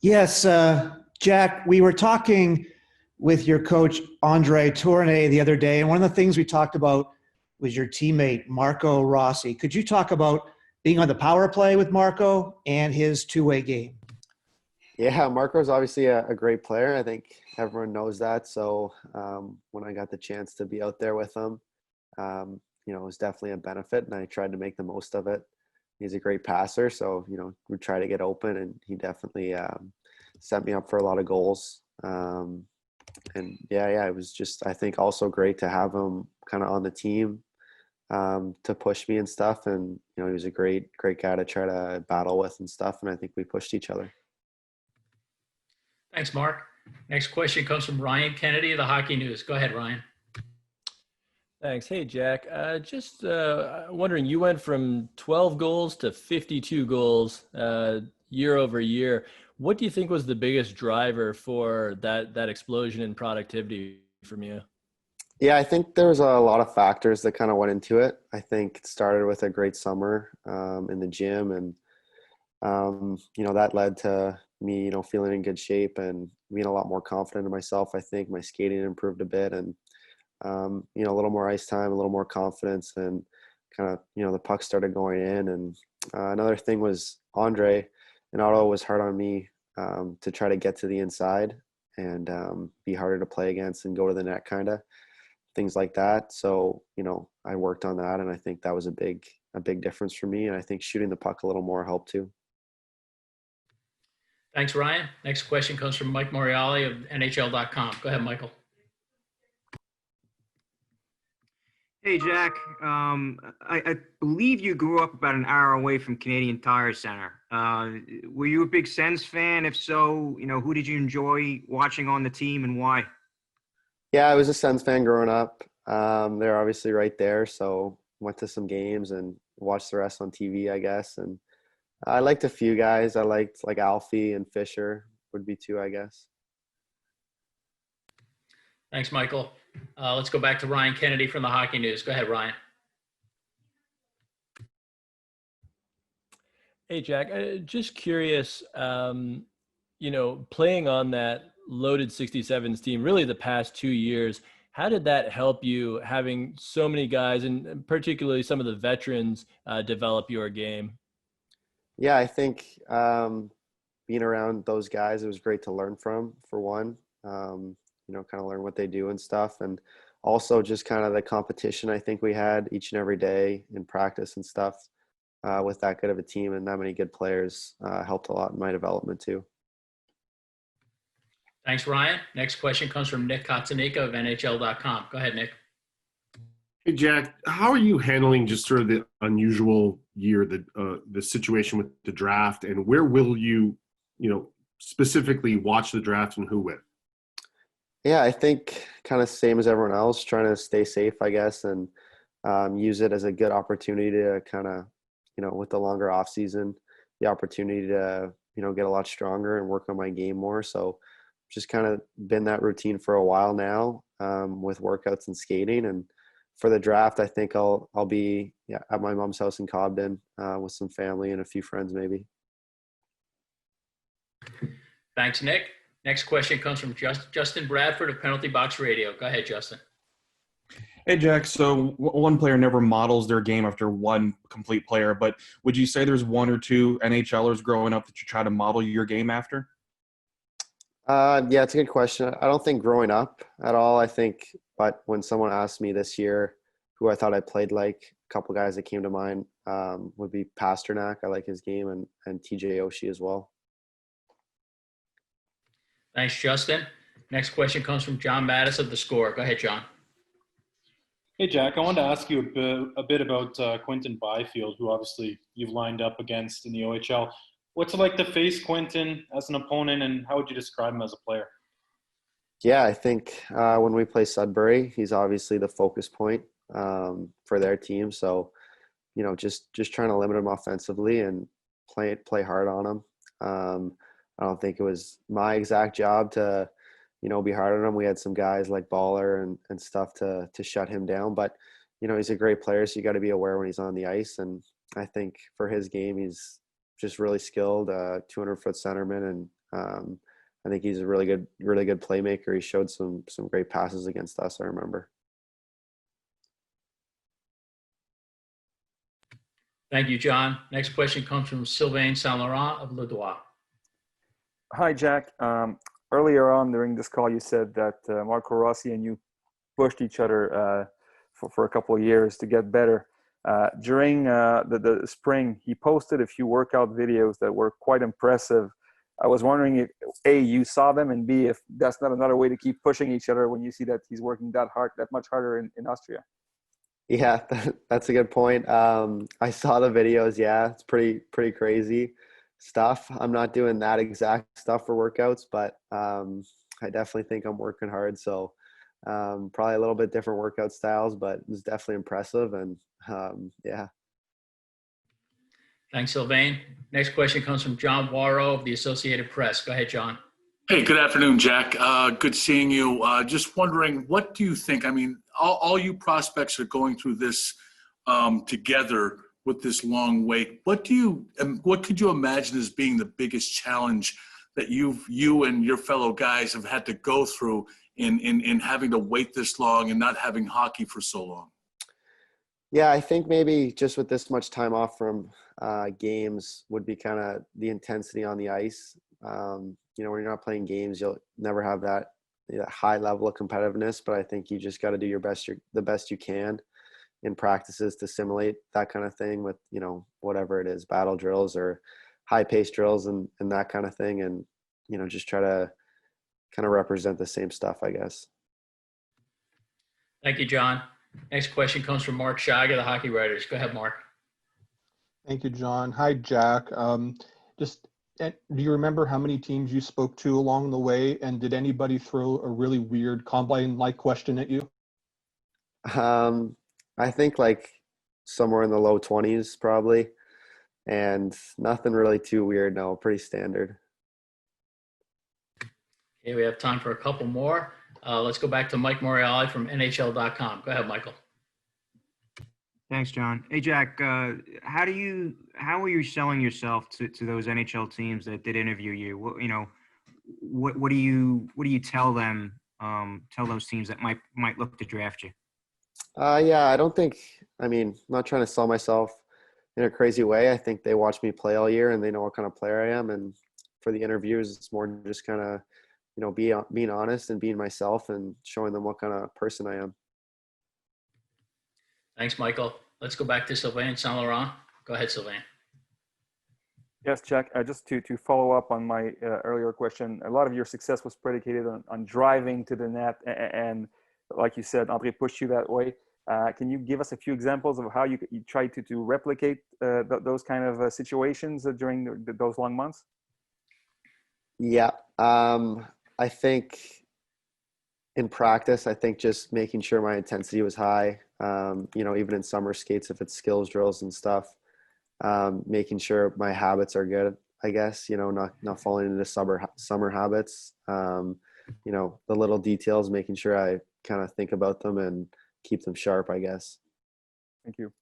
Yes, Jack, we were talking with your coach, Andre Tourné, the other day, and one of the things we talked about was your teammate, Marco Rossi. Could you talk about being on the power play with Marco and his two-way game? Yeah, Marco's obviously a great player. I think everyone knows that. So when I got the chance to be out there with him, it was definitely a benefit, and I tried to make the most of it. He's a great passer, so we try to get open, and he definitely set me up for a lot of goals. And yeah, it was just I think also great to have him kind of on the team to push me and stuff. And he was a great guy to try to battle with and stuff. And I think we pushed each other. Thanks, Mark. Next question comes from Ryan Kennedy of the Hockey News. Go ahead, Ryan. Thanks. Hey, Jack. Just wondering, you went from 12 goals to 52 goals year over year. What do you think was the biggest driver for that explosion in productivity from you? Yeah, I think there was a lot of factors that kind of went into it. I think it started with a great summer in the gym, and that led to me, feeling in good shape and being a lot more confident in myself. I think my skating improved a bit, and a little more ice time, a little more confidence, and kind of the puck started going in. And another thing was Andre in Ottawa was hard on me to try to get to the inside and be harder to play against and go to the net, kind of things like that. So I worked on that, and I think that was a big difference for me. And I think shooting the puck a little more helped too. Thanks, Ryan. Next question comes from Mike Moriali of NHL.com. Go ahead, Michael. Hey, Jack. I believe you grew up about an hour away from Canadian Tire Center. Were you a big Sens fan? If so, who did you enjoy watching on the team and why? Yeah, I was a Sens fan growing up. They're obviously right there, so went to some games and watched the rest on TV, I guess. And I liked a few guys. I liked like Alfie and Fisher would be two, I guess. Thanks, Michael. Let's go back to Ryan Kennedy from the Hockey News. Go ahead, Ryan. Hey, Jack. Just curious, playing on that loaded 67s team, really the past 2 years, how did that help you having so many guys and particularly some of the veterans develop your game? Yeah, I think being around those guys, it was great to learn from, for one. Kind of learn what they do and stuff. And also just kind of the competition I think we had each and every day in practice and stuff with that good of a team and that many good players helped a lot in my development too. Thanks, Ryan. Next question comes from Nick Kotzanika of NHL.com. Go ahead, Nick. Hey, Jack, how are you handling just sort of the unusual year, the situation with the draft, and where will you, specifically watch the draft and who with? Yeah, I think kind of same as everyone else, trying to stay safe, I guess, and use it as a good opportunity to kind of, with the longer off season, the opportunity to, get a lot stronger and work on my game more. So just kind of been that routine for a while now with workouts and skating. And for the draft, I think I'll be at my mom's house in Cobden with some family and a few friends maybe. Thanks, Nick. Next question comes from Justin Bradford of Penalty Box Radio. Go ahead, Justin. Hey, Jack. So one player never models their game after one complete player, but would you say there's one or two NHLers growing up that you try to model your game after? Yeah, it's a good question. I don't think growing up at all. I think, but when someone asked me this year who I thought I played like, a couple guys that came to mind would be Pasternak. I like his game, and TJ Oshie as well. Thanks, Justin. Next question comes from John Mattis of The Score. Go ahead, John. Hey, Jack. I wanted to ask you a bit about Quinton Byfield, who obviously you've lined up against in the OHL. What's it like to face Quinton as an opponent, and how would you describe him as a player? Yeah, I think when we play Sudbury, he's obviously the focus point for their team. So, just trying to limit him offensively and play hard on him. I don't think it was my exact job to, be hard on him. We had some guys like Baller and stuff to shut him down. But, he's a great player, so you got to be aware when he's on the ice. And I think for his game, he's just really skilled, 200-foot centerman, I think he's a really good playmaker. He showed some great passes against us, I remember. Thank you, John. Next question comes from Sylvain Saint Laurent of Le Doigt. Hi, Jack. Earlier on during this call, you said that Marco Rossi and you pushed each other for a couple of years to get better. During the spring, he posted a few workout videos that were quite impressive. I was wondering if, A, you saw them, and B, if that's not another way to keep pushing each other when you see that he's working that much harder in Austria. Yeah, that's a good point. I saw the videos. Yeah, it's pretty crazy stuff. I'm not doing that exact stuff for workouts, but I definitely think I'm working hard. So probably a little bit different workout styles, but it was definitely impressive. And yeah. Thanks, Sylvain. Next question comes from John Waro of the Associated Press. Go ahead, John. Hey, good afternoon, Jack. Good seeing you. Just wondering, what do you think? I mean, all you prospects are going through this together with this long wait. What could you imagine as being the biggest challenge that you and your fellow guys have had to go through in having to wait this long and not having hockey for so long? Yeah, I think maybe just with this much time off from games would be kind of the intensity on the ice. You know, when you're not playing games, you'll never have that high level of competitiveness. But I think you just got to do the best you can in practices to simulate that kind of thing with, you know, whatever it is, battle drills or high pace drills and that kind of thing. And, you know, just try to kind of represent the same stuff, I guess. Thank you, John. Next question comes from Mark Shag of the Hockey Writers. Go ahead, Mark. Thank you, John. Hi, Jack. Do you remember how many teams you spoke to along the way? And did anybody throw a really weird combine-like question at you? I think like somewhere in the low 20s probably. And nothing really too weird, no, pretty standard. Okay, we have time for a couple more. Let's go back to Mike Morreale from NHL.com. Go ahead, Michael. Thanks, John. Hey, Jack, how are you selling yourself to those NHL teams that did interview you? What do you tell them? Tell those teams that might look to draft you? Yeah, I'm not trying to sell myself in a crazy way. I think they watch me play all year and they know what kind of player I am. And for the interviews, it's more just kind of, you know, being honest and being myself and showing them what kind of person I am. Thanks, Michael. Let's go back to Sylvain Saint Laurent. Go ahead, Sylvain. Yes, Jack, just to follow up on my earlier question, a lot of your success was predicated on driving to the net. And like you said, Andre pushed you that way. Can you give us a few examples of how you try to replicate those kind of situations during those long months? Yeah. I think in practice, just making sure my intensity was high, you know, even in summer skates, if it's skills drills and stuff, making sure my habits are good, I guess, you know, not falling into summer habits, you know, the little details, making sure I kind of think about them and keep them sharp, I guess. Thank you.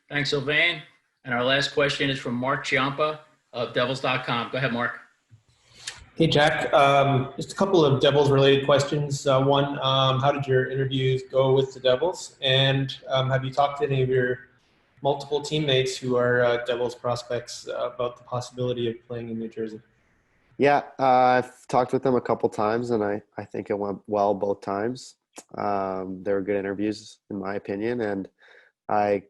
Thanks, Sylvain. And our last question is from Mark Ciampa of Devils.com. Go ahead, Mark. Hey, Jack. Just a couple of Devils-related questions. One, how did your interviews go with the Devils? And have you talked to any of your multiple teammates who are Devils prospects about the possibility of playing in New Jersey? Yeah, I've talked with them a couple times, and I think it went well both times. They were good interviews, in my opinion. And I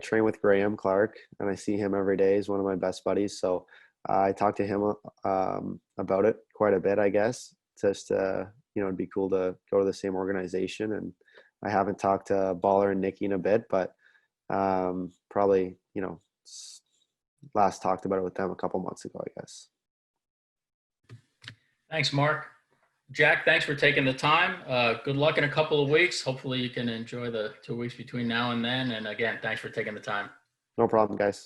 train with Graham Clark, and I see him every day. He's one of my best buddies. So I talked to him about it quite a bit, I guess. Just, you know, it'd be cool to go to the same organization. And I haven't talked to Baller and Nicky in a bit, but probably, you know, last talked about it with them a couple months ago, I guess. Thanks, Mark. Jack, thanks for taking the time. Good luck in a couple of weeks. Hopefully you can enjoy the 2 weeks between now and then. And again, thanks for taking the time. No problem, guys.